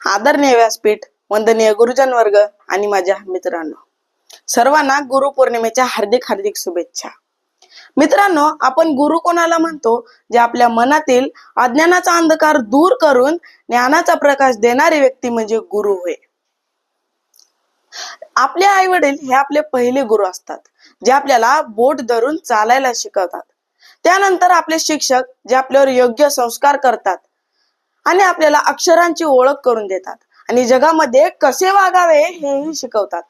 आदरणीय व्यासपीठ, वंदनीय गुरुजन वर्ग आणि माझ्या मित्रांनो, सर्वांना गुरुपौर्णिमेच्या हार्दिक हार्दिक शुभेच्छा. मित्रांनो, आपण गुरु कोणाला म्हणतो? जे आपल्या मनातील अज्ञानाचा अंधकार दूर करून ज्ञानाचा प्रकाश देणारी व्यक्ती म्हणजे गुरु होय. आपले आई वडील हे आपले पहिले गुरु असतात, जे आपल्याला बोट धरून चालायला शिकवतात. त्यानंतर आपले शिक्षक, जे आपल्यावर योग्य संस्कार करतात आणि आपल्याला अक्षरांची ओळख करून देतात आणि जगामध्ये कसे वागावे हेही शिकवतात.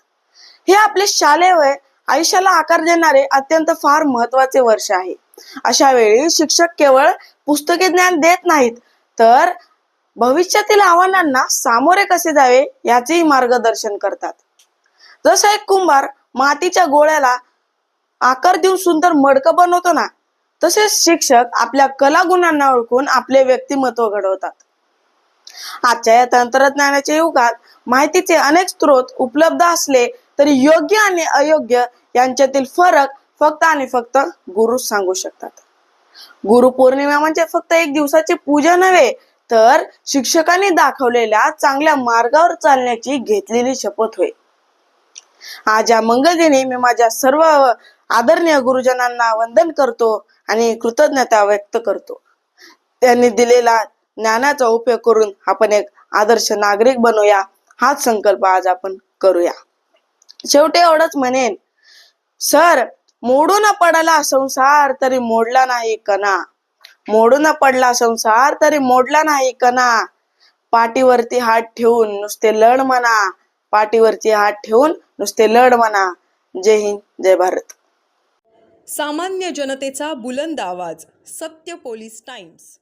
हे आपले शालेय वय आयुष्याला आकार देणारे अत्यंत फार महत्वाचे वर्ष आहे. अशा वेळी शिक्षक केवळ पुस्तकी ज्ञान देत नाहीत, तर भविष्यातील आव्हानांना सामोरे कसे जावे याचेही मार्गदर्शन करतात. जसा एक कुंभार मातीच्या गोळ्याला आकार देऊन सुंदर मडकं बनवतो ना, तसेच शिक्षक आपल्या कला गुणांना ओळखून आपले व्यक्तिमत्व घडवतात. आजच्या या तंत्रज्ञानाच्या युगात माहितीचे अनेक स्रोत उपलब्ध असले तरी योग्य आणि अयोग्य यांच्यातील फरक फक्त आणि फक्त गुरुच सांगू शकतात. गुरुपौर्णिमा म्हणजे फक्त एक दिवसाची पूजा नव्हे, तर शिक्षकांनी दाखवलेल्या चांगल्या मार्गावर चालण्याची घेतलेली शपथ होय. आज या मंगलदिनी मी माझ्या सर्व आदरणीय गुरुजनांना वंदन करतो आणि कृतज्ञता व्यक्त करतो. त्यांनी दिलेला ज्ञानाचा उपयोग करून आपण एक आदर्श नागरिक बनूया, हाच संकल्प आज आपण करूया. शेवटी एवढंच म्हणेन, सर, मोडून पडला संसार तरी मोडला नाही कणा, मोडून पडला संसार तरी मोडला नाही कणा, पाठीवरती हात ठेवून नुसते लढ म्हणा, पाठीवरती हात ठेवून नुसते लढ म्हणा. जय हिंद, जय भारत. सामान्य जनतेचा बुलंद आवाज, सत्य पोलीस टाइम्स.